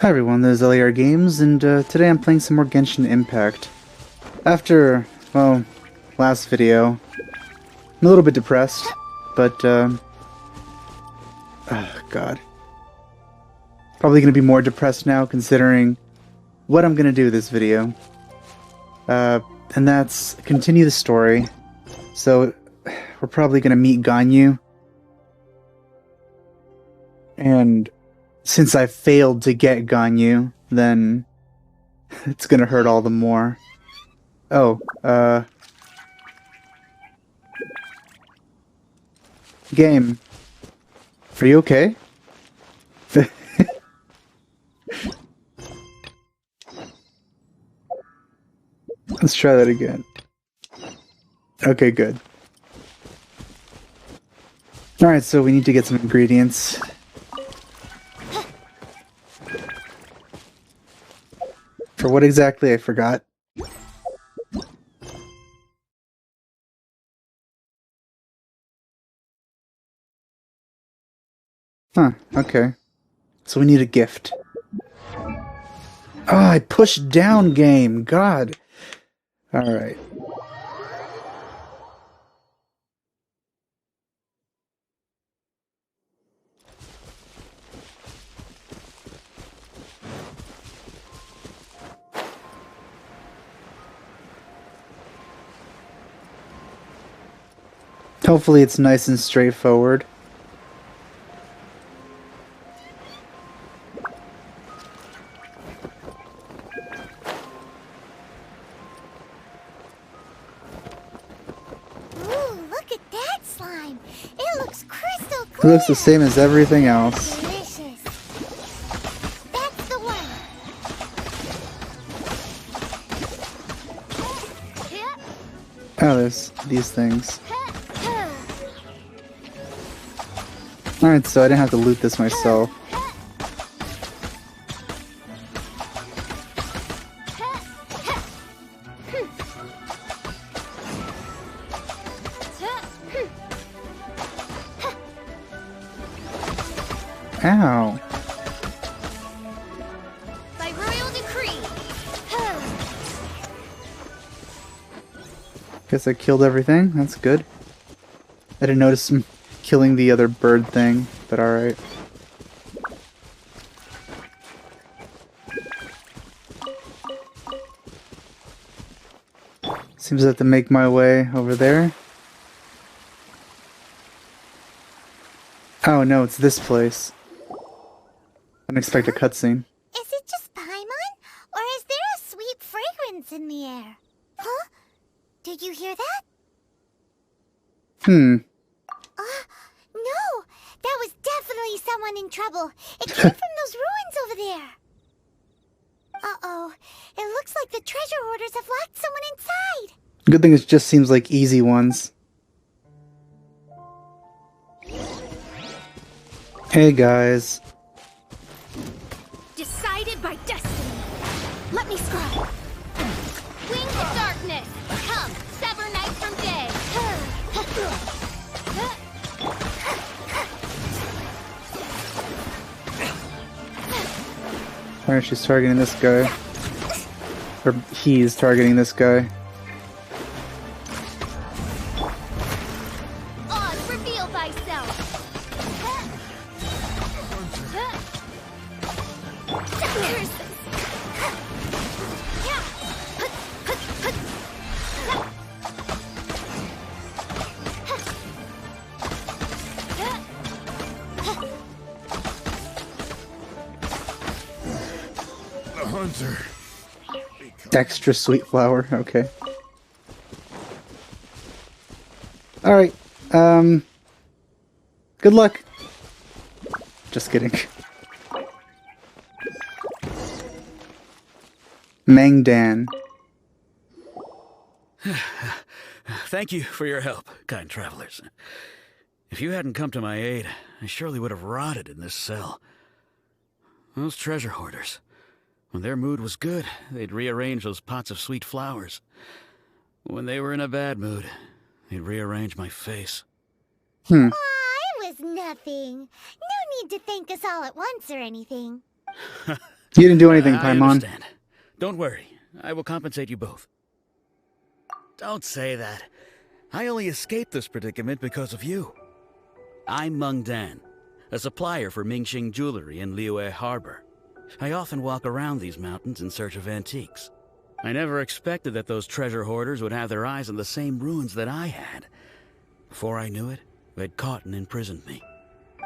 Hi everyone, this is LAR Games, and today I'm playing some more Genshin Impact. After, well, last video, I'm a little bit depressed, but, oh god. Probably gonna be more depressed now, considering what I'm gonna do this video. And that's continue the story. So, we're probably gonna meet Ganyu, and since I failed to get Ganyu, then it's gonna hurt all the more. Oh, game. Are you okay? Let's try that again. Okay, good. Alright, so we need to get some ingredients. For what exactly, I forgot. Huh, okay. So we need a gift. Oh, I pushed down game. God. Alright. Hopefully it's nice and straightforward. Look at that slime. It looks crystal It clear. looks the same as everything else. Delicious. That's the one. Oh, there's these things. Alright, so I didn't have to loot this myself. Ow. By royal decree. Guess I killed everything. That's good. I didn't notice him killing the other bird thing, but alright. Seems I have to make my way over there. Oh no, it's this place. I didn't expect a cutscene. Is it just Paimon? Or is there a sweet fragrance in the air? Huh? Did you hear that? No! That was definitely someone in trouble. It came from those ruins over there. Uh-oh. It looks like the treasure hoarders have locked someone inside. Good thing it just seems like easy ones. Hey guys. Decided by destiny. Let me scry. Wings of darkness. Come, sever night from day. Alright, she's targeting this guy. Or he's targeting this guy. Oz, reveal thyself. Hunter. Extra sweet flower, okay. Alright, good luck. Just kidding. Mangdan. Thank you for your help, kind travelers. If you hadn't come to my aid, I surely would have rotted in this cell. Those treasure hoarders. When their mood was good, they'd rearrange those pots of sweet flowers. When they were in a bad mood, they'd rearrange my face. Aw, it was nothing. No need to thank us all at once or anything. You didn't do anything, I Paimon. understand. Don't worry. I will compensate you both. Don't say that. I only escaped this predicament because of you. I'm Meng Dan, a supplier for Mingxing jewelry in Liyue Harbor. I often walk around these mountains in search of antiques. I never expected that those treasure hoarders would have their eyes on the same ruins that I had. Before I knew it, they'd caught and imprisoned me.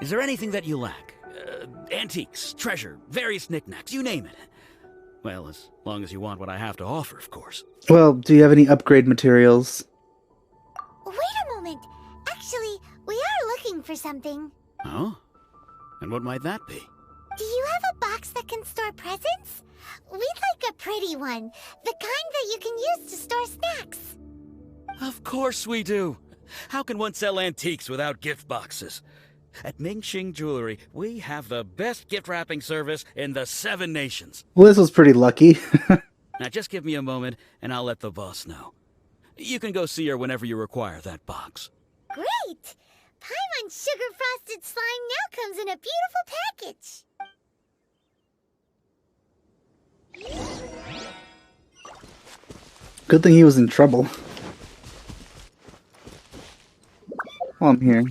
Is there anything that you lack? Antiques, treasure, various knickknacks, you name it. Well, as long as you want what I have to offer, of course. Well, do you have any upgrade materials? Wait a moment. Actually, we are looking for something. Oh? And what might that be? Do you have a box that can store presents? We'd like a pretty one. The kind that you can use to store snacks. Of course we do. How can one sell antiques without gift boxes? At Mingxing Jewelry, we have the best gift wrapping service in the 7 nations. Well, this was pretty lucky. Now just give me a moment, and I'll let the boss know. You can go see her whenever you require that box. Great! Paimon's sugar-frosted slime now comes in a beautiful package. Good thing he was in trouble. Well, I'm here.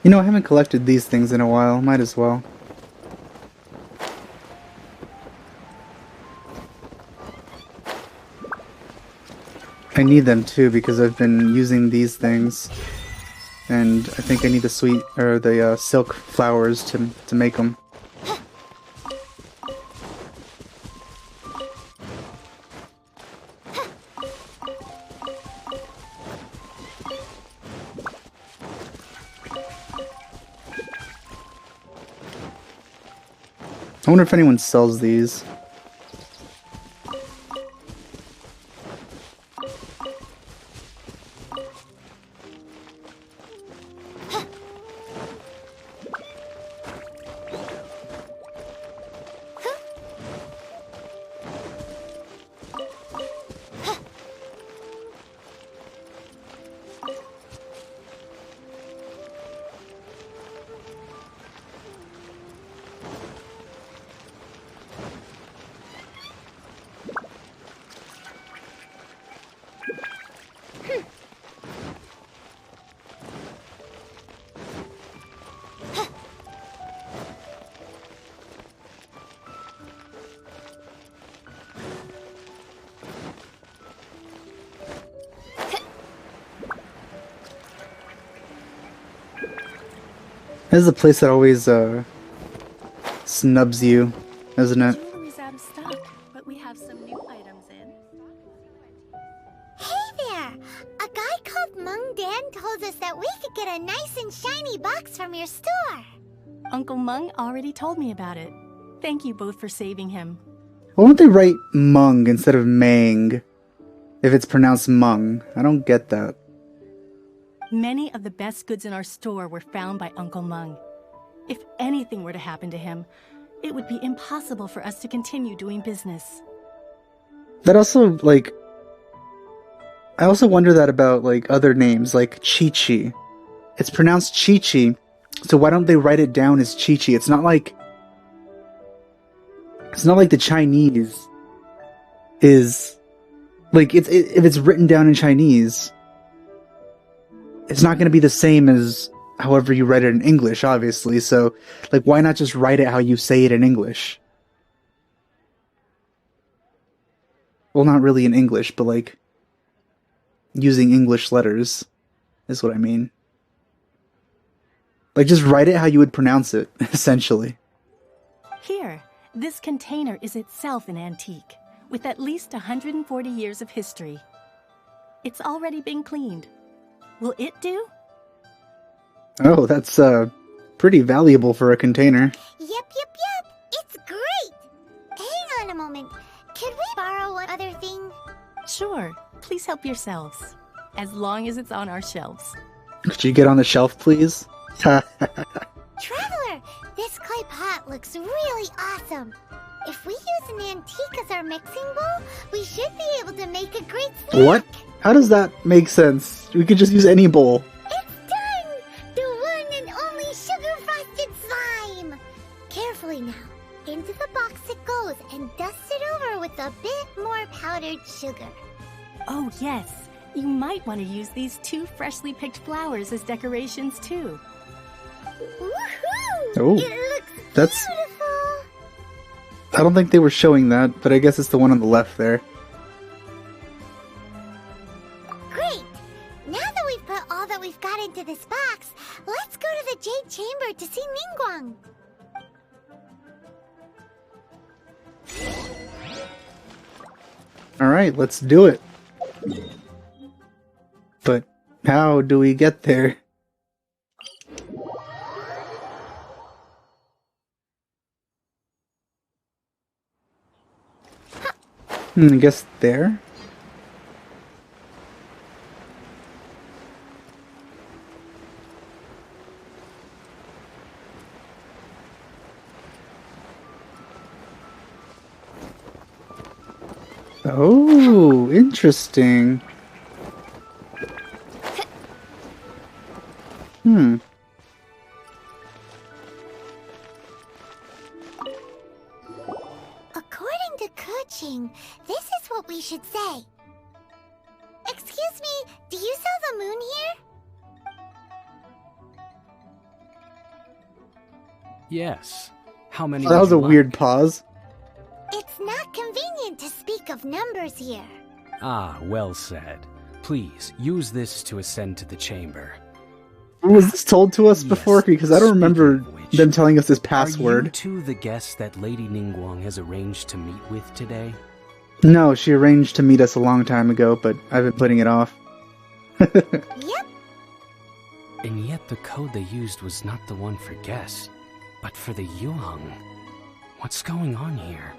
You know, I haven't collected these things in a while. Might as well. I need them too because I've been using these things, and I think I need the silk flowers to make them. I wonder if anyone sells these. This is the place that always snubs you, isn't it? Jewelry's out of stock, but we have some new items in. Hey there! A guy called Meng Dan told us that we could get a nice and shiny box from your store. Uncle Meng already told me about it. Thank you both for saving him. Why don't they write Mung instead of Mang if it's pronounced Mung? I don't get that. Many of the best goods in our store were found by Uncle Meng. If anything were to happen to him, it would be impossible for us to continue doing business. That also, like... I also wonder that about, like, other names, like Chi-Chi. It's pronounced Chi-Chi, so why don't they write it down as Chi-Chi? It's not like... It's not like the Chinese is... Like, if it's written down in Chinese... It's not going to be the same as however you write it in English, obviously, so, like, why not just write it how you say it in English? Well, not really in English, but, like, using English letters is what I mean. Like, just write it how you would pronounce it, essentially. Here, this container is itself an antique, with at least 140 years of history. It's already been cleaned. Will it do? Oh, that's, pretty valuable for a container. Yep. It's great! Hang on a moment. Could we borrow one other thing? Sure. Please help yourselves. as long as it's on our shelves. Could you get on the shelf, please? Traveler, this clay pot looks really awesome. If we use an antique as our mixing bowl, we should be able to make a great snack. What? How does that make sense? We could just use any bowl. It's done! The one and only sugar-frosted slime! Carefully now. Into the box it goes and dust it over with a bit more powdered sugar. Oh, yes. You might want to use these 2 freshly picked flowers as decorations, too. Woohoo! Oh, It looks that's- beautiful! I don't think they were showing that, but I guess it's the one on the left there. Great! Now that we've put all that we've got into this box, let's go to the Jade Chamber to see Ningguang. Alright, let's do it. But how do we get there? I guess there? Oh, interesting. According to Kuching, this is what we should say. Excuse me, do you sell the moon here? Yes. How many? That would was a you like? weird pause. It's not convenient to speak of numbers here. Ah, well said. Please, use this to ascend to the chamber. Was this told to us Yes, before? Because I don't remember speaking of which, them telling us this Are you password. two the guests that Lady Ningguang has arranged to meet with today? No, she arranged to meet us a long time ago, but I've been putting it off. Yep, And yet the code they used was not the one for guests, but for the Yuang. What's going on here?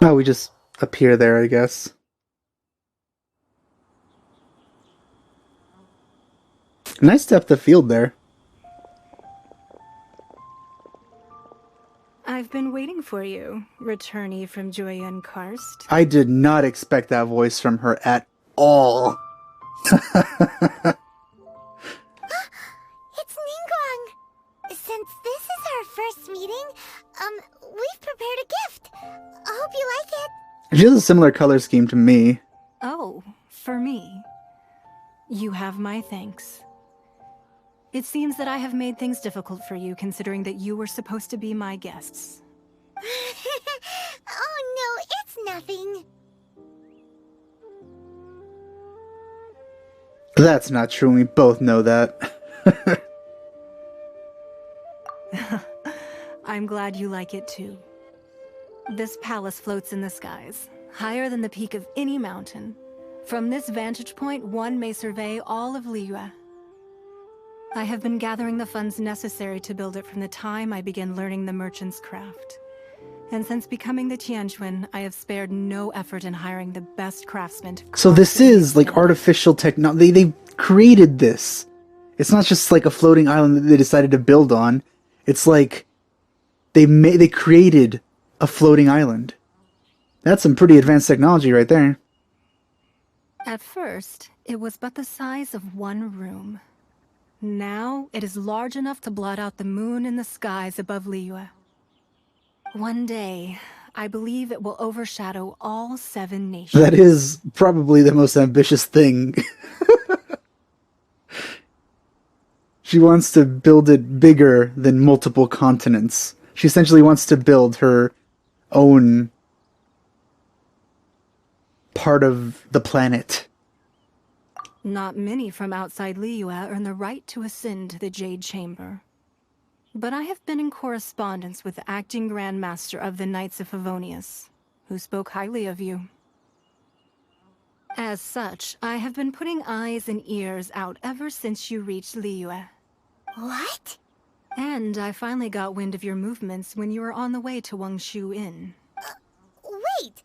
Oh, we just appear there, I guess. Nice depth of field there. I've been waiting for you, returnee from Joyun Karst. I did not expect that voice from her at all. it's Ningguang. Since this is our first meeting, we've prepared a gift. I hope you like it. She has a similar color scheme to me. Oh, for me. You have my thanks. It seems that I have made things difficult for you, considering that you were supposed to be my guests. Oh no, it's nothing. That's not true, and we both know that. I'm glad you like it too. This palace floats in the skies, higher than the peak of any mountain. From this vantage point, one may survey all of Liyue. I have been gathering the funds necessary to build it from the time I began learning the merchant's craft. And since becoming the Tianquan, I have spared no effort in hiring the best craftsmen to So this is like artificial technology. They created this. It's not just like a floating island that they decided to build on. It's like they created a floating island. That's some pretty advanced technology right there. At first, it was but the size of one room. Now, it is large enough to blot out the moon in the skies above Liyue. One day, I believe it will overshadow all 7 nations. That is probably the most ambitious thing. She wants to build it bigger than multiple continents. She essentially wants to build her own part of the planet. Not many from outside Liyue earn the right to ascend to the Jade Chamber. But I have been in correspondence with the acting Grand Master of the Knights of Favonius, who spoke highly of you. As such, I have been putting eyes and ears out ever since you reached Liyue. What? And I finally got wind of your movements when you were on the way to Wangshu Inn. Wait,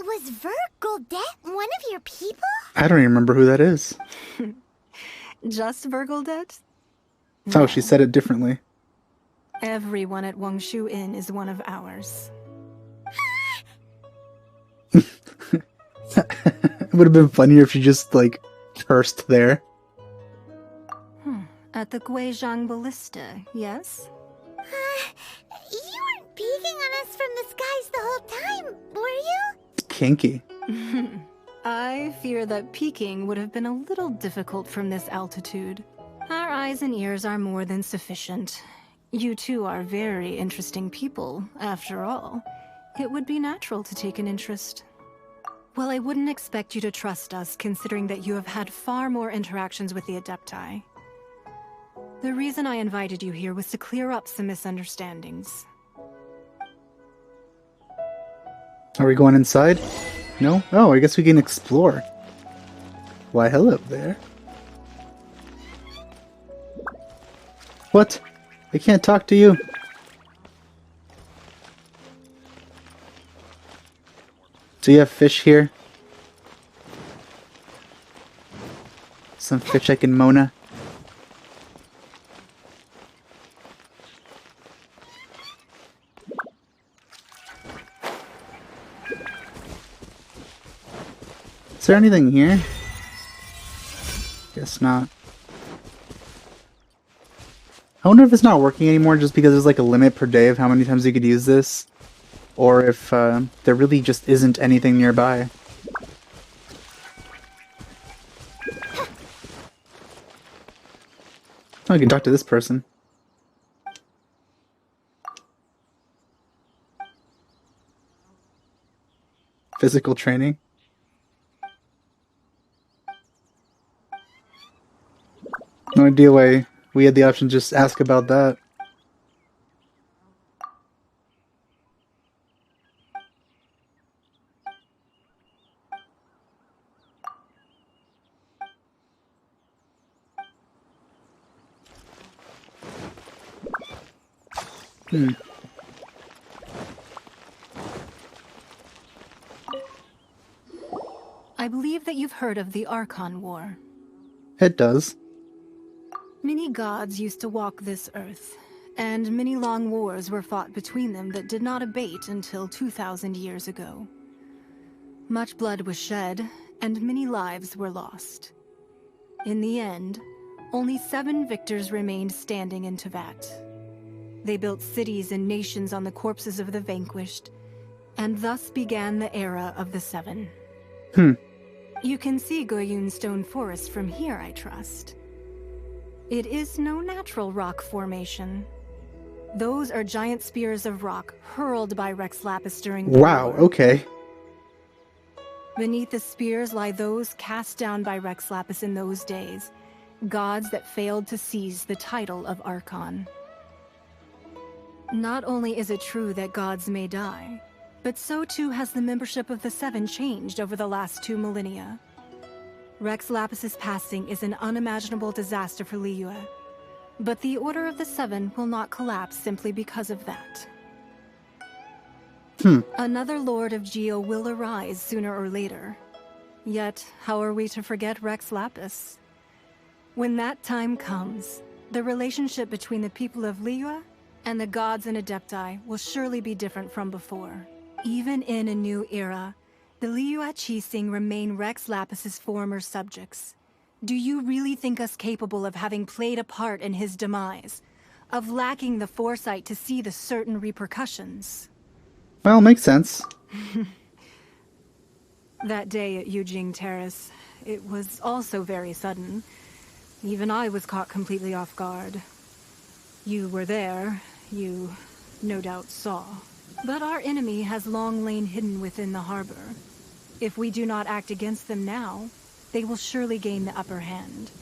Was Vergoldet one of your people? I don't even remember who that is. Just Vergoldet? Oh, she said it differently. Everyone at Wangshu Inn is one of ours. It would have been funnier if she just, like, cursed there. At the Guizhang Ballista, yes? You weren't peeking on us from the skies the whole time, were you? Kinky. I fear that peeking would have been a little difficult from this altitude. Our eyes and ears are more than sufficient. You two are very interesting people, after all. It would be natural to take an interest. Well, I wouldn't expect you to trust us, considering that you have had far more interactions with the Adepti. The reason I invited you here was to clear up some misunderstandings. Are we going inside? No? Oh, I guess we can explore. Why, hello there. What? I can't talk to you. Do you have fish here? Some fish I can Mona? Is there anything here? Guess not. I wonder if it's not working anymore just because there's like a limit per day of how many times you could use this. Or if there really just isn't anything nearby. Oh, I can talk to this person. Physical training. No idea why we had the option to just ask about that. I believe that you've heard of the Archon War. It does. Many gods used to walk this earth, and many long wars were fought between them that did not abate until 2,000 years ago. Much blood was shed, and many lives were lost. In the end, only 7 victors remained standing in Tevat. They built cities and nations on the corpses of the vanquished, and thus began the era of the 7. You can see Goyun Stone Forest from here, I trust. It is no natural rock formation. Those are giant spears of rock hurled by Rex Lapis during the Wow, war. okay. Beneath the spears lie those cast down by Rex Lapis in those days, gods that failed to seize the title of Archon. Not only is it true that gods may die, but so too has the membership of the 7 changed over the last 2 millennia. Rex Lapis's passing is an unimaginable disaster for Liyue, but the Order of the 7 will not collapse simply because of that. Another Lord of Geo will arise sooner or later. Yet, how are we to forget Rex Lapis? When that time comes, the relationship between the people of Liyue and the gods and Adepti will surely be different from before. Even in a new era, the Liyue Qixing remain Rex Lapis's former subjects. Do you really think us capable of having played a part in his demise? Of lacking the foresight to see the certain repercussions? Well, makes sense. That day at Yujing Terrace, it was also very sudden. Even I was caught completely off guard. You were there, you no doubt saw. But our enemy has long lain hidden within the harbor. If we do not act against them now, they will surely gain the upper hand.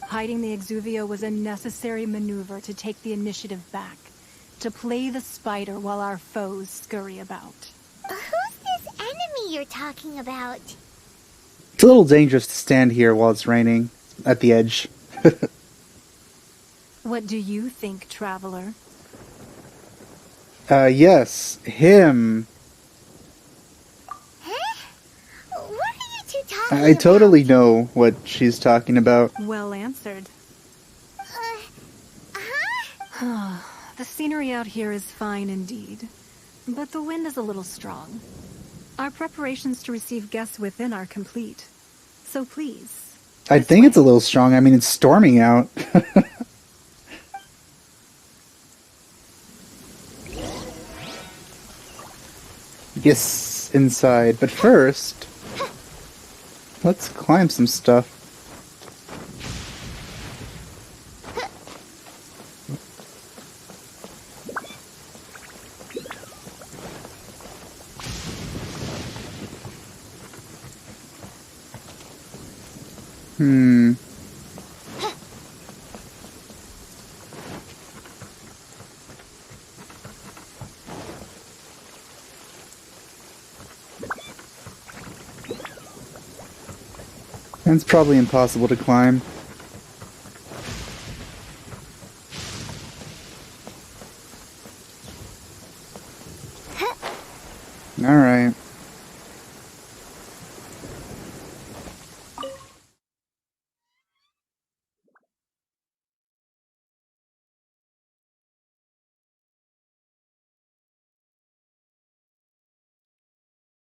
Hiding the Exuvio was a necessary maneuver to take the initiative back, to play the spider while our foes scurry about. Who's this enemy you're talking about? It's a little dangerous to stand here while it's raining at the edge. What do you think, traveler? Yes, him. Huh? I totally know what she's talking about. Well answered. Huh? The scenery out here is fine indeed, but the wind is a little strong. Our preparations to receive guests within are complete, so please. I think it's a little strong. I mean, it's storming out. Yes, inside. But first, let's climb some stuff. And it's probably impossible to climb. Alright.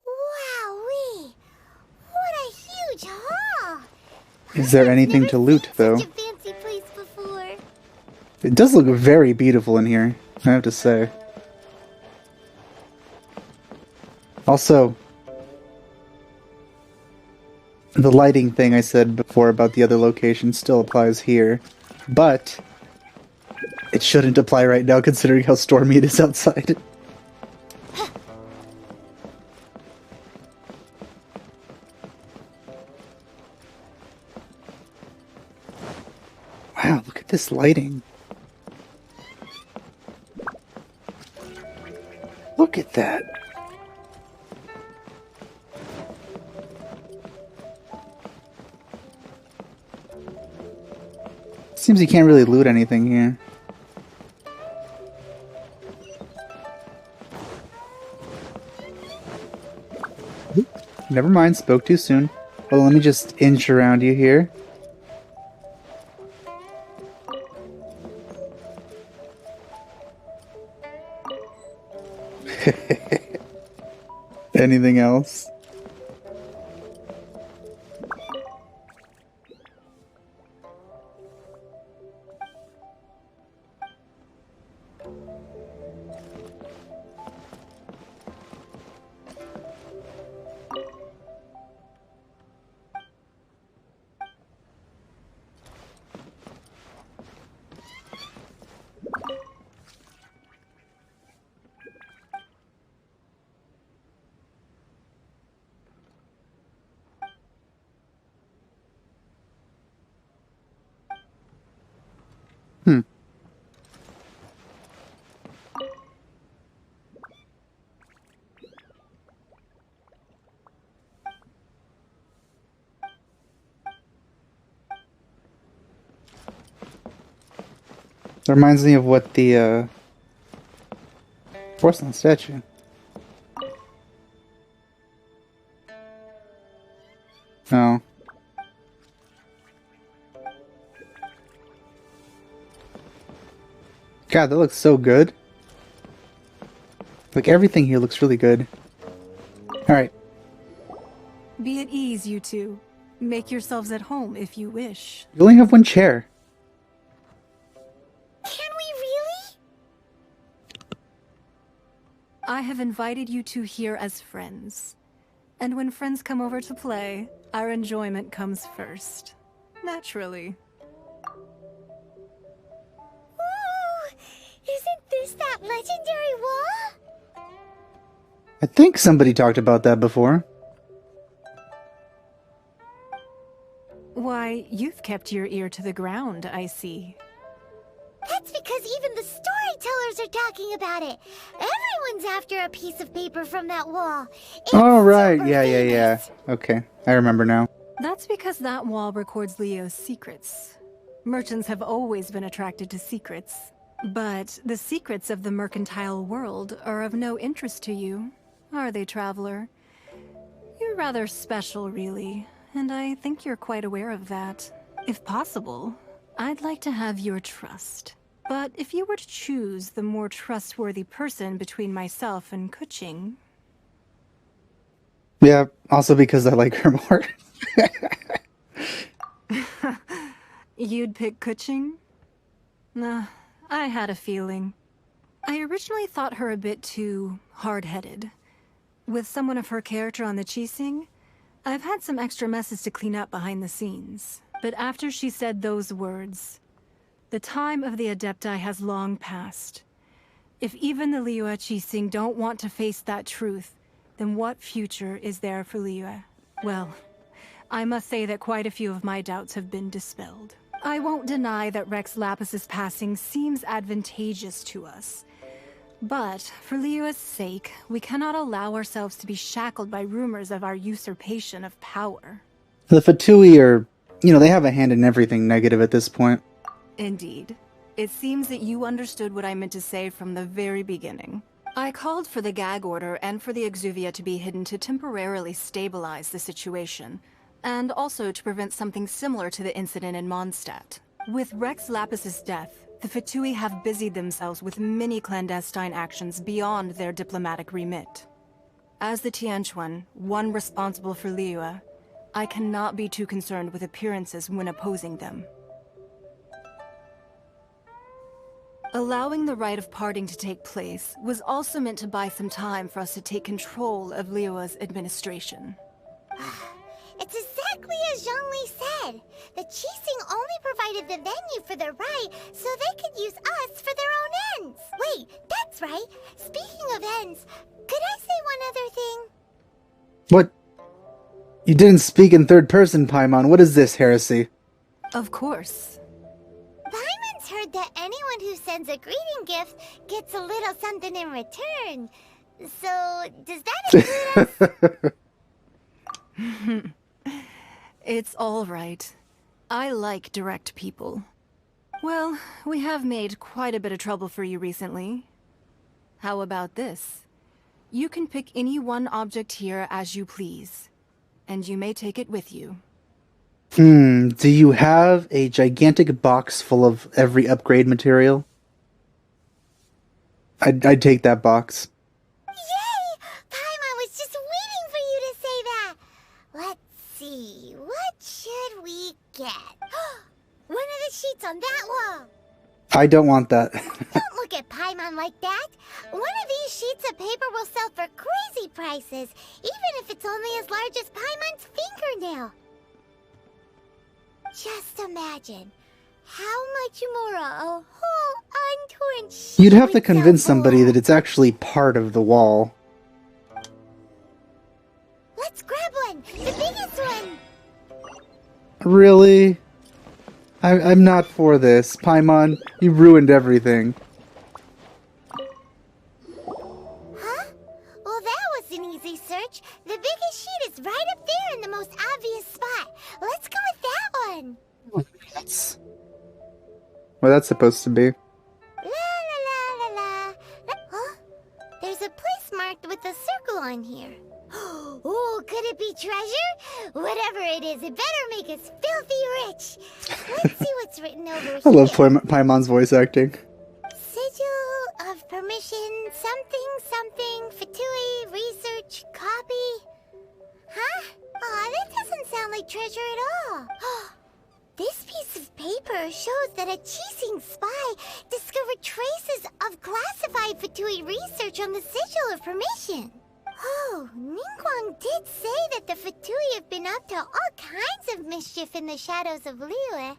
Wowee! What a huge hall! Is there anything Never to loot, seen though? Such a fancy place before. It does look very beautiful in here, I have to say. Also, the lighting thing I said before about the other location still applies here, but it shouldn't apply right now considering how stormy it is outside. Wow, look at this lighting. Look at that. Seems you can't really loot anything here. Never mind, spoke too soon. Well, let me just inch around you here. Anything else? It reminds me of what the porcelain statue. Oh. God, that looks so good. Like, everything here looks really good. Alright. Be at ease, you two. Make yourselves at home if you wish. You only have one chair. Can we really? I have invited you two here as friends. And when friends come over to play, our enjoyment comes first. Naturally. Ooh, isn't this that legendary wall? I think somebody talked about that before. Why, you've kept your ear to the ground, I see. That's because even the storytellers are talking about it. Everyone's after a piece of paper from that wall. It's Oh, right. super Yeah. famous. Okay, I remember now. That's because that wall records Leo's secrets. Merchants have always been attracted to secrets. But the secrets of the mercantile world are of no interest to you, are they, traveler? You're rather special, really, and I think you're quite aware of that. If possible, I'd like to have your trust. But if you were to choose the more trustworthy person between myself and Kuching... Yeah, also because I like her more. You'd pick Kuching? Nah, I had a feeling. I originally thought her a bit too hard-headed. With someone of her character on the Qixing, I've had some extra messes to clean up behind the scenes. But after she said those words, the time of the Adepti has long passed. If even the Liyue Qixing don't want to face that truth, then what future is there for Liyue? Well, I must say that quite a few of my doubts have been dispelled. I won't deny that Rex Lapis's passing seems advantageous to us. But, for Liyue's sake, we cannot allow ourselves to be shackled by rumors of our usurpation of power. The Fatui are, they have a hand in everything negative at this point. Indeed. It seems that you understood what I meant to say from the very beginning. I called for the gag order and for the Exuvia to be hidden to temporarily stabilize the situation, and also to prevent something similar to the incident in Mondstadt. With Rex Lapis's death, the Fatui have busied themselves with many clandestine actions beyond their diplomatic remit. As the Tianquan, one responsible for Liyue, I cannot be too concerned with appearances when opposing them. Allowing the rite of parting to take place was also meant to buy some time for us to take control of Liyue's administration. It's exactly as Zhongli said. The Qixing only provided the venue for the rite so they could use us for their own ends. Wait, that's right. Speaking of ends, could I say one other thing? What? You didn't speak in third person, Paimon. What is this heresy? Of course. Paimon's heard that anyone who sends a greeting gift gets a little something in return. So, does that include us? It's all right. I like direct people. Well, we have made quite a bit of trouble for you recently. How about this? You can pick any one object here as you please, and you may take it with you. Do you have a gigantic box full of every upgrade material? I'd take that box. Yay! Paimon was just waiting for you to say that. Let's see, what should we get? One of the sheets on that wall. I don't want that. Don't look at Paimon like that. One of these sheets of paper will sell for crazy prices, even if it's only as large as Paimon's fingernail. Just imagine how much more a whole untorn sheet You'd have to would sell convince somebody for. that it's actually part of the wall. Let's grab one, the biggest one. Really? I'm not for this. Paimon, you ruined everything. Huh? Well, that was an easy search. The biggest sheet is right up there in the most obvious spot. Let's go with that one. That's what that's supposed to be. La la la la la. Huh? There's a place marked with a circle on here. Oh, could it be treasure? Whatever it is, it better make us filthy rich. Let's see what's written over here. I love Paimon's voice acting. Sigil of permission, something, something, Fatui, research, copy. Huh? Aw, that doesn't sound like treasure at all. This piece of paper shows that a Qixing spy discovered traces of classified Fatui research on the Sigil of Permission. Oh, Ningguang did say that the Fatui have been up to all kinds of mischief in the shadows of Liyue.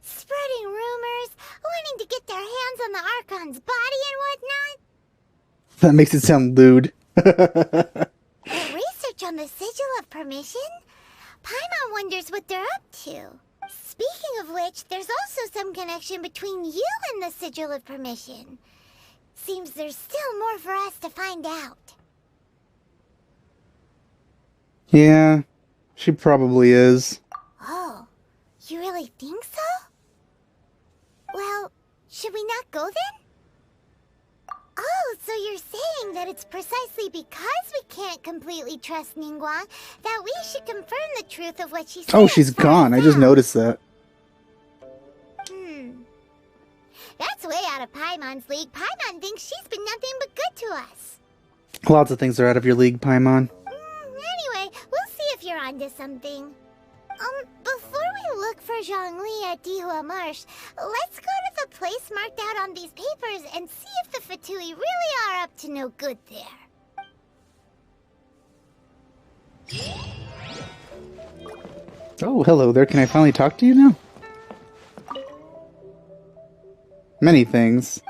Spreading rumors, wanting to get their hands on the Archon's body and whatnot. That makes it sound lewd. Research on the Sigil of Permission? Paimon wonders what they're up to. Speaking of which, there's also some connection between you and the Sigil of Permission. Seems there's still more for us to find out. Yeah, she probably is. Oh, you really think so? Well, should we not go then? Oh, Oh, so you're saying that it's precisely because we can't completely trust Ningguang that we should confirm the truth of what she said. Oh, she's gone. I just noticed that. That's way out of Paimon's league. Paimon thinks she's been nothing but good to us. Lots of things are out of your league, Paimon. Anyway, we'll see if you're onto something. Before we look for Zhongli at Dihua Marsh, let's go to the place marked out on these papers and see if the Fatui really are up to no good there. Oh, hello there. Can I finally talk to you now? Many things.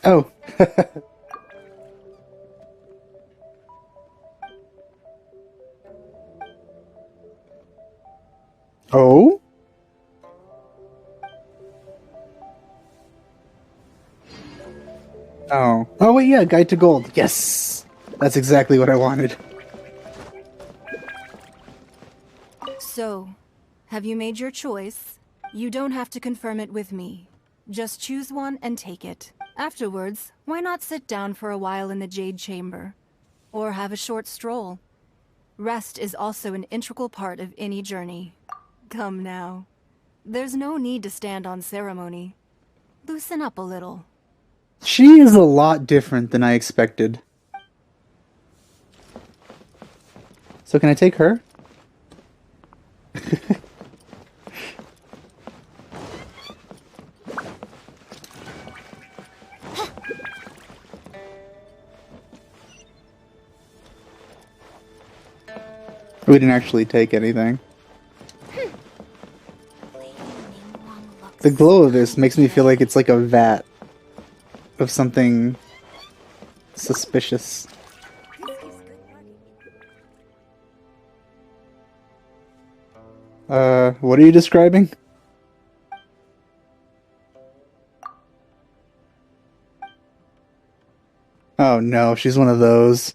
Oh. Oh? Oh. Oh, wait, yeah, Guide to Gold. Yes! That's exactly what I wanted. So, have you made your choice? You don't have to confirm it with me. Just choose one and take it. Afterwards, why not sit down for a while in the Jade Chamber? Or have a short stroll? Rest is also an integral part of any journey. Come now. There's no need to stand on ceremony. Loosen up a little. She is a lot different than I expected. So can I take her? We didn't actually take anything. The glow of this makes me feel like it's like a vat of something suspicious. What are you describing? Oh no, she's one of those.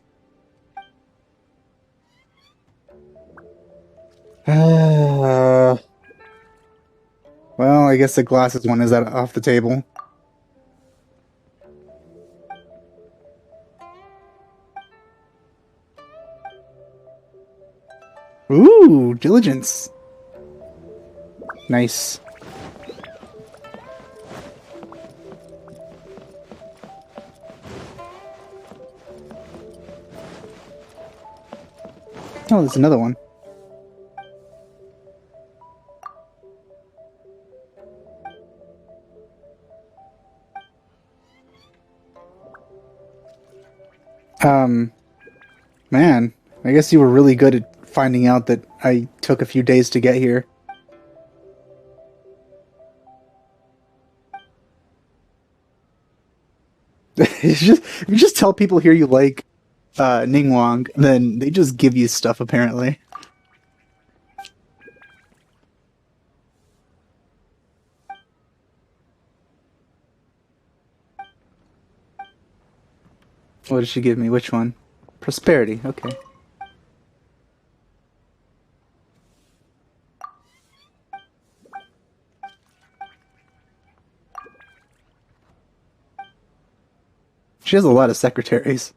Well, I guess the glasses one is off the table. Ooh, diligence. Nice. Oh, there's another one. Man, I guess you were really good at finding out that I took a few days to get here. If you just tell people here you like Ningguang, then they just give you stuff apparently. What did she give me? Which one? Prosperity, okay. She has a lot of secretaries.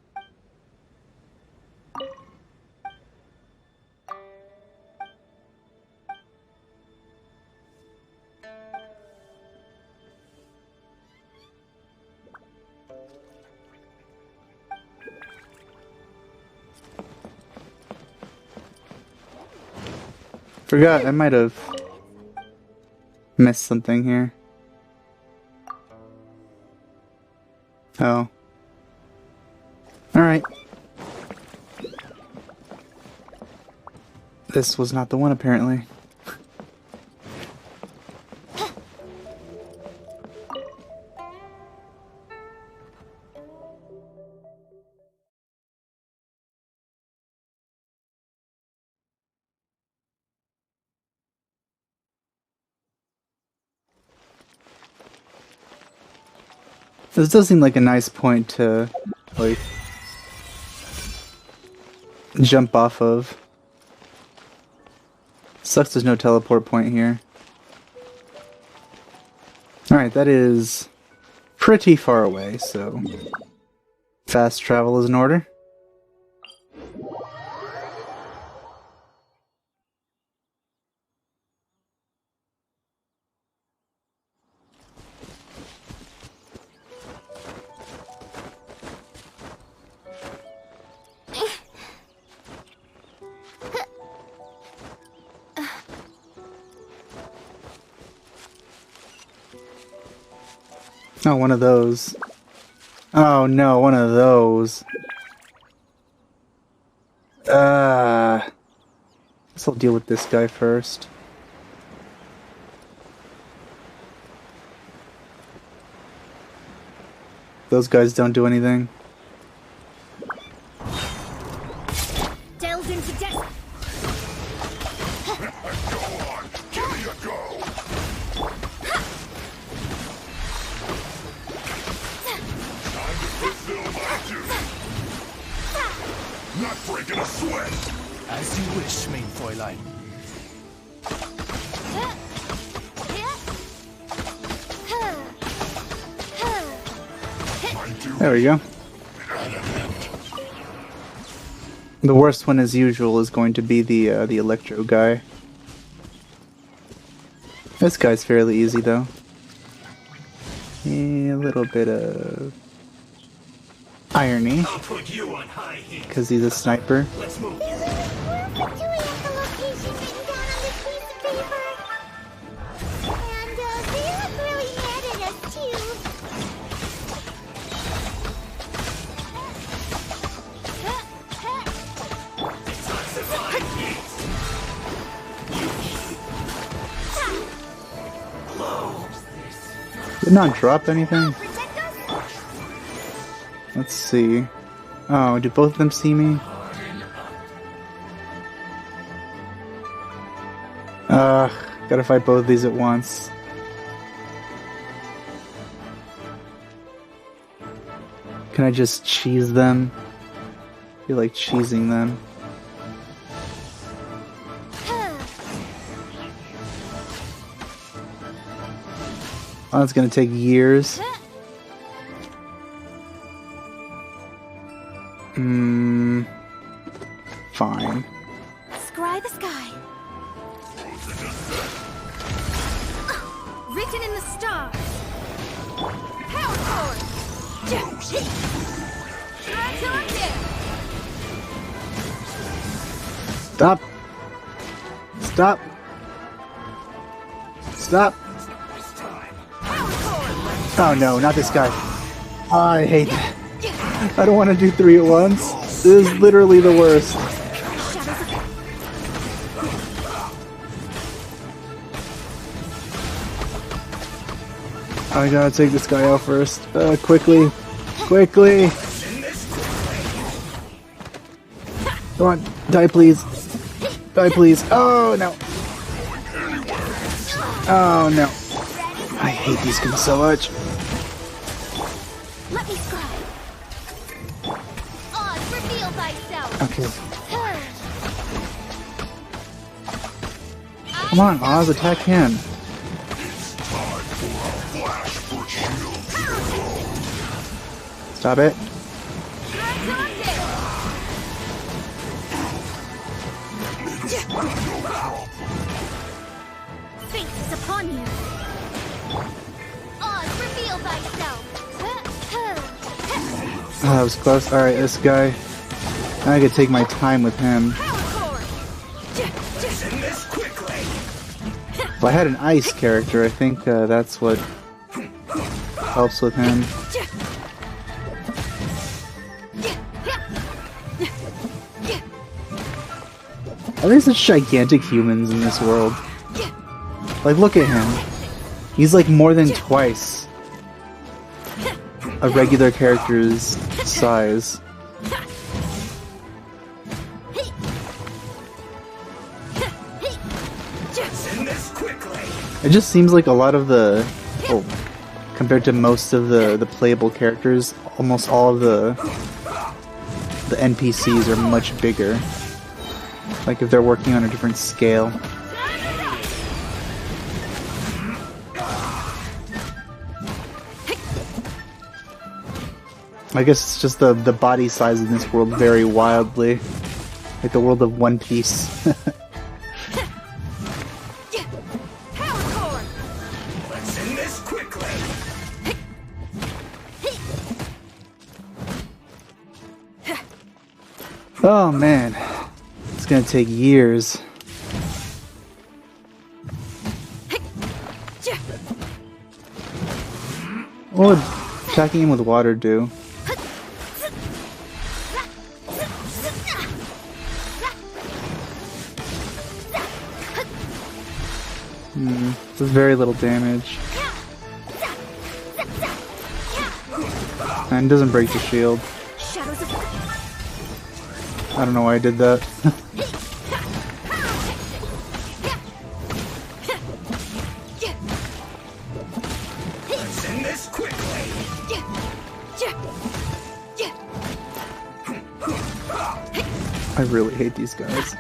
Forgot, I might have missed something here. Oh. Alright. This was not the one, apparently. This does seem like a nice point to, like, jump off of. Sucks there's no teleport point here. Alright, that is pretty far away, so fast travel is in order. Oh, one of those. Oh no, one of those. Guess I'll deal with this guy first. Those guys don't do anything. Delve into death. Go on, give me a go. Time to fulfill my duty. Not breaking a sweat. As you wish, main Fräulein. There we go. The worst one, as usual, is going to be the Electro guy. This guy's fairly easy, though. A little bit of irony, I'll put you on high heat. because he's a sniper. Let's move. There's a perfect echolocation written down on this piece of paper. And they look really mad at us too. Did not drop anything? Protect us? Let's see. Oh, do both of them see me? Gotta fight both of these at once. Can I just cheese them? I feel like cheesing them. Oh, it's gonna take years. Fine. Scry the sky. Written in the stars. Power cord. Stop! Stop! Stop! Oh no, not this guy. Oh, I hate that. I don't want to do 3 at once. This is literally the worst. I gotta take this guy out first. Quickly. Quickly! Come on, die please. Die please. Oh no. Oh no. I hate these guys so much. Let me scry. Oz, reveal thyself. Okay. Come on, Oz, attack him. Stop it. Fate is upon you. Oz, reveal thyself. Oh, that was close. Alright, this guy. I could take my time with him. If I had an ice character, I think that's what helps with him. Are there such gigantic humans in this world? Like, look at him. He's like more than twice a regular character's size. It just seems like a lot of the... Oh. compared to most of the playable characters, almost all of the NPCs are much bigger. Like if they're working on a different scale. I guess it's just the body size in this world vary wildly. Like the world of One Piece. Let's end this quickly. Oh man. It's gonna take years. What would attacking him with water do? Does very little damage. And doesn't break the shield. I don't know why I did that. Let's end this quickly. I really hate these guys.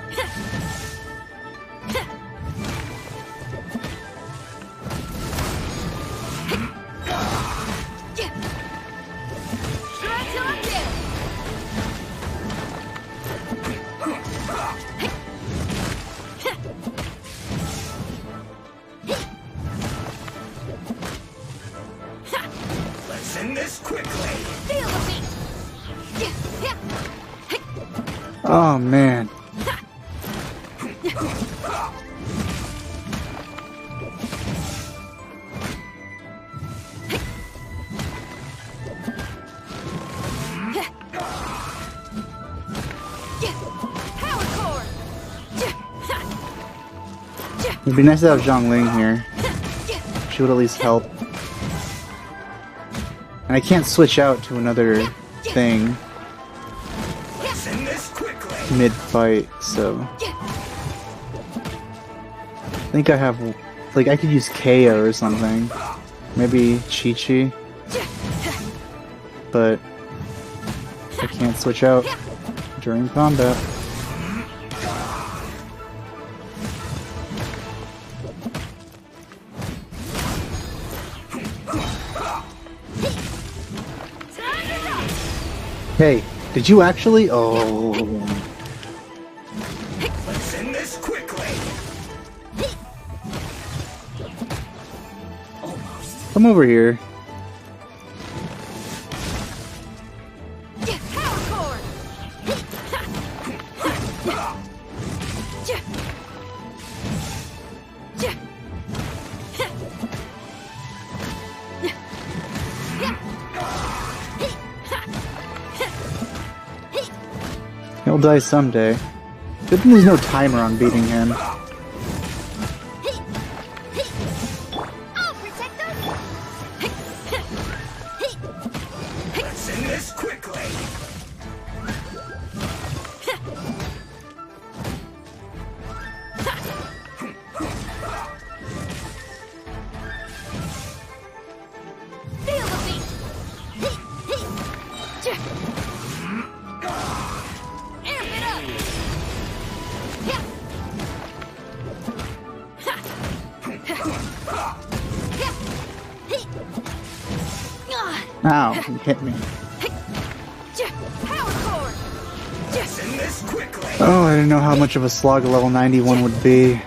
Let's end this quickly. Oh man. It'd be nice to have Zhongling here. She would at least help. And I can't switch out to another thing Let's end this quickly. mid-fight, so... I think I have... Like, I could use KO or something. Maybe Chi-Chi. But... I can't switch out during combat. Hey, did you actually? Oh. Let's end this quickly. Almost. Come over here. He'll die someday. Good thing there's no timer on beating him. I'll protect us. Let's end this quickly. Feel the beat. Amp it up. Ow, you hit me. Power cord. Let's end this quickly. Oh, I didn't know how much of a slog a level 91 would be.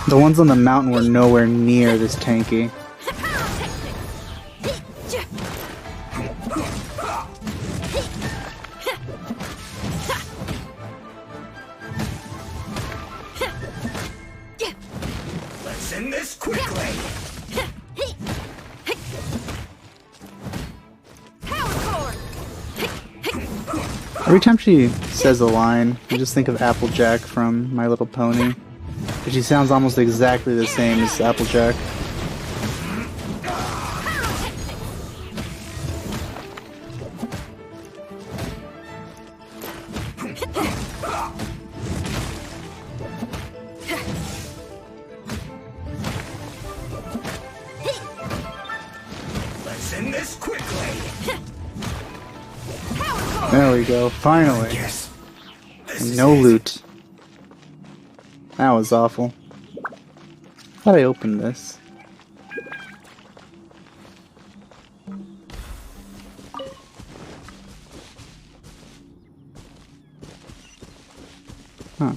The ones on the mountain were nowhere near this tanky. Let's end this quickly. Every time she says a line, I just think of Applejack from My Little Pony. She sounds almost exactly the same as Applejack. There we go, finally. Yes. And no loot. That was awful. Thought I opened this. Huh.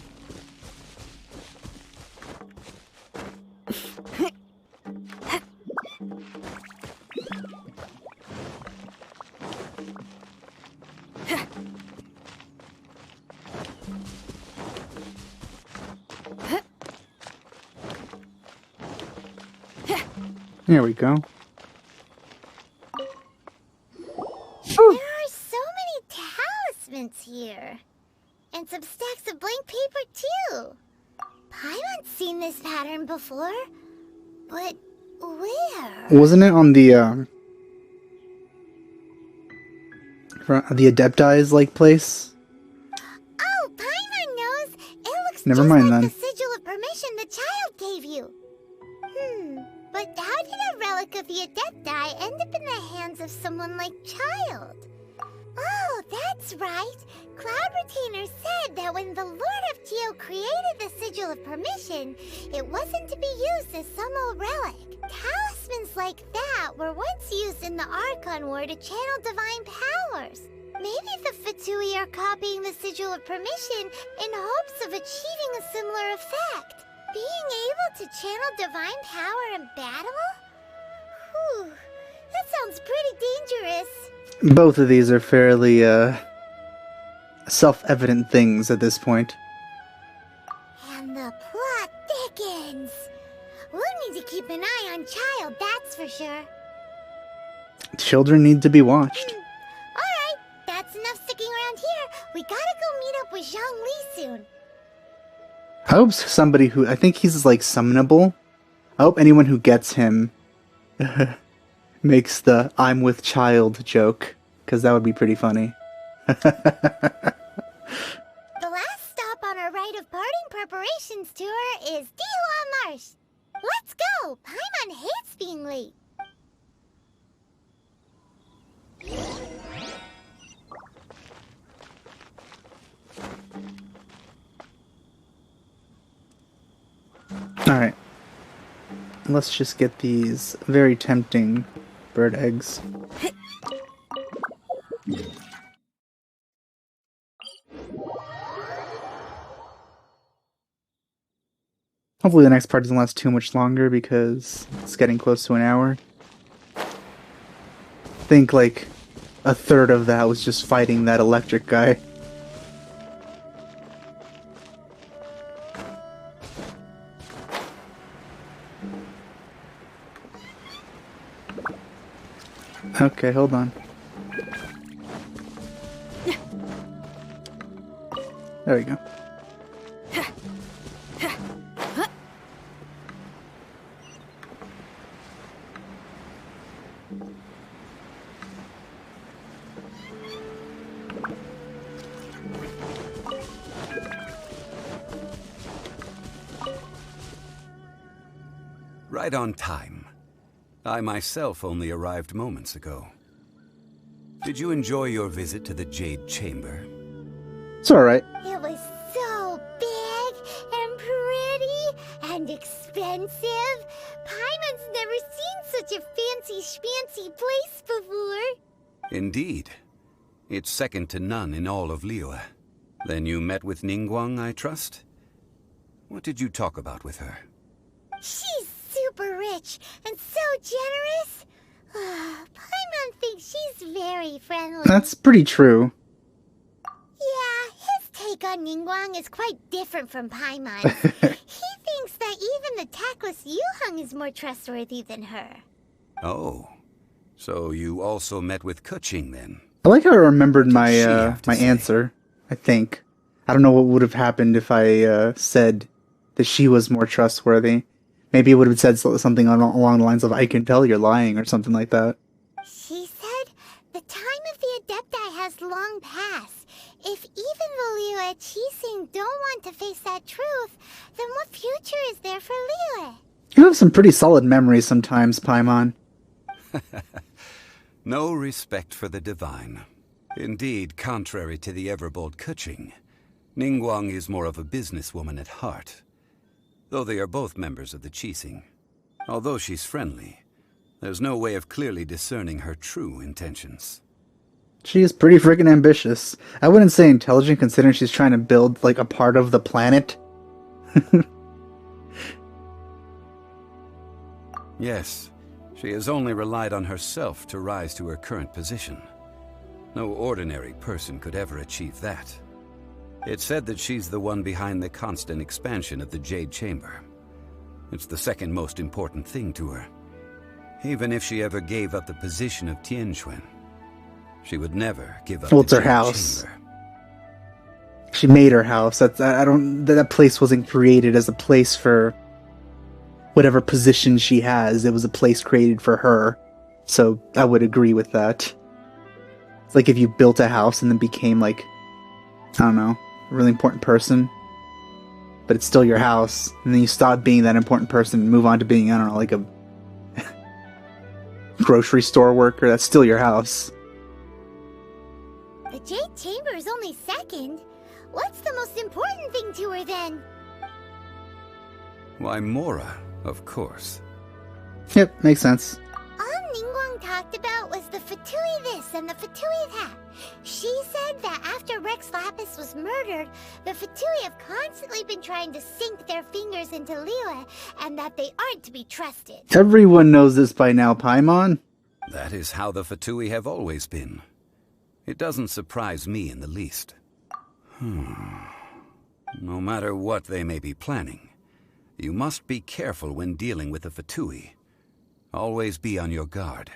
There we go. There are so many talismans here. And some stacks of blank paper, too. Paimon's seen this pattern before. But where? Wasn't it on the Adepti's like place? Oh, Paimon knows. It looks Never just mind like then. the sigil of permission the child gave you. But how did a relic of the Adepti end up in the hands of someone like Child? Oh, that's right. Cloud Retainer said that when the Lord of Geo created the Sigil of Permission, it wasn't to be used as some old relic. Talismans like that were once used in the Archon War to channel divine powers. Maybe the Fatui are copying the Sigil of Permission in hopes of achieving a similar effect. Being able to channel divine power in battle? Whew, that sounds pretty dangerous. Both of these are fairly, self-evident things at this point. And the plot thickens. We'll need to keep an eye on Child, that's for sure. Children need to be watched. Alright, that's enough sticking around here. We gotta go meet up with Zhang Li soon. I hope somebody who, I think he's like summonable. I hope anyone who gets him makes the "I'm with child" joke, because that would be pretty funny. The last stop on our rite of parting preparations tour is Dihua Marsh. Let's go! Paimon hates being late. Alright. Let's just get these very tempting bird eggs. Hopefully the next part doesn't last too much longer because it's getting close to an hour. I think like a third of that was just fighting that electric guy. Okay, hold on. There we go. Right on time. I myself only arrived moments ago. Did you enjoy your visit to the Jade Chamber? It's alright. It was so big and pretty and expensive. Paimon's never seen such a fancy schmancy place before. Indeed. It's second to none in all of Liyue. Then you met with Ningguang, I trust? What did you talk about with her? She's super rich and so generous. Paimon thinks she's very friendly. That's pretty true. Yeah, his take on Ningguang is quite different from Paimon's. He thinks that even the tactless Yuheng is more trustworthy than her. Oh. So you also met with Keqing then? I like how I remembered my What did she have to my say? answer, I think. I don't know what would have happened if I said that she was more trustworthy. Maybe it would have said something along the lines of, "I can tell you're lying," or something like that. She said the time of the Adepti has long passed. If even the Liyue Qixing don't want to face that truth, then what future is there for Liyue? You have some pretty solid memories sometimes, Paimon. No respect for the divine. Indeed, contrary to the ever-bold Keqing, Ningguang is more of a businesswoman at heart. Though they are both members of the Qixing. Although she's friendly, there's no way of clearly discerning her true intentions. She is pretty freaking ambitious. I wouldn't say intelligent considering she's trying to build, like, a part of the planet. Yes, she has only relied on herself to rise to her current position. No ordinary person could ever achieve that. It's said that she's the one behind the constant expansion of the Jade Chamber. It's the second most important thing to her. Even if she ever gave up the position of Tianquan, she would never give up Well, the it's her Jade house. Chamber. She made her house. That place wasn't created as a place for whatever position she has. It was a place created for her. So I would agree with that. It's like if you built a house and then became, like, I don't know, a really important person, but it's still your house, and then you stop being that important person and move on to being, I don't know, like a grocery store worker. That's still your house. The Jade Chamber is only second. What's the most important thing to her then? Why, Mora, of course. Yep, makes sense. All Ningguang talked about was the Fatui this and the Fatui that. She said that after Rex Lapis was murdered, the Fatui have constantly been trying to sink their fingers into Liyue, and that they aren't to be trusted. Everyone knows this by now, Paimon. That is how the Fatui have always been. It doesn't surprise me in the least. No matter what they may be planning, you must be careful when dealing with the Fatui. Always be on your guard.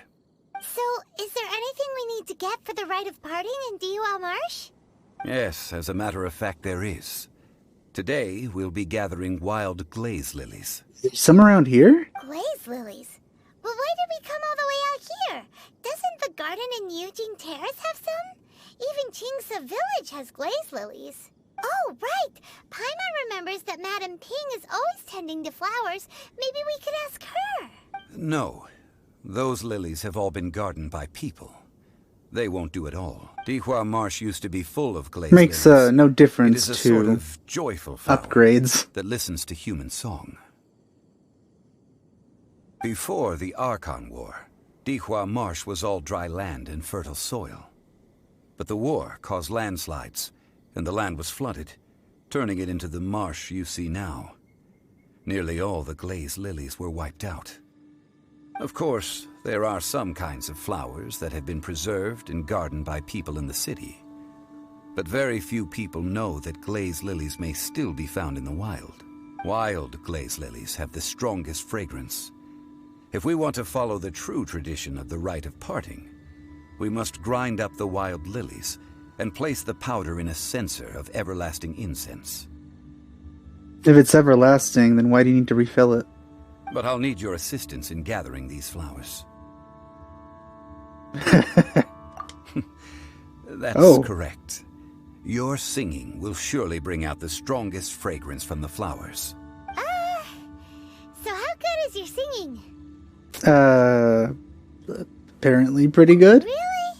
So, is there anything we need to get for the rite of parting in Dihua Marsh? Yes, as a matter of fact, there is. Today, we'll be gathering wild glaze lilies. Some around here? Glaze lilies? But why did we come all the way out here? Doesn't the garden in Yujing Terrace have some? Even Qingse Village has glaze lilies. Oh, right! Paimon remembers that Madame Ping is always tending to flowers. Maybe we could ask her. No. Those lilies have all been gardened by people. They won't do it all. Dihua Marsh used to be full of glaze Makes lilies. no It difference is a to sort of joyful flower upgrades. that listens to human song. Before the Archon War, Dihua Marsh was all dry land and fertile soil. But the war caused landslides, and the land was flooded, turning it into the marsh you see now. Nearly all the glaze lilies were wiped out. Of course, there are some kinds of flowers that have been preserved and gardened by people in the city. But very few people know that glaze lilies may still be found in the wild. Wild glaze lilies have the strongest fragrance. If we want to follow the true tradition of the rite of parting, we must grind up the wild lilies and place the powder in a censer of everlasting incense. If it's everlasting, then why do you need to refill it? But I'll need your assistance in gathering these flowers. That's correct. Your singing will surely bring out the strongest fragrance from the flowers. So how good is your singing? Apparently pretty good. Really?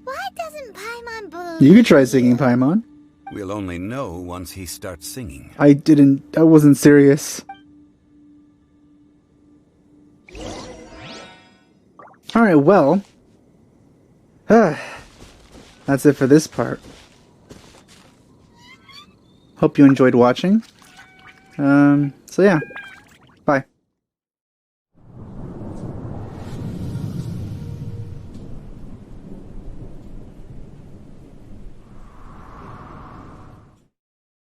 Why doesn't Paimon believe? You could try singing, Paimon. We'll only know once he starts singing. I wasn't serious. Alright, well. That's it for this part. Hope you enjoyed watching. So yeah. Bye.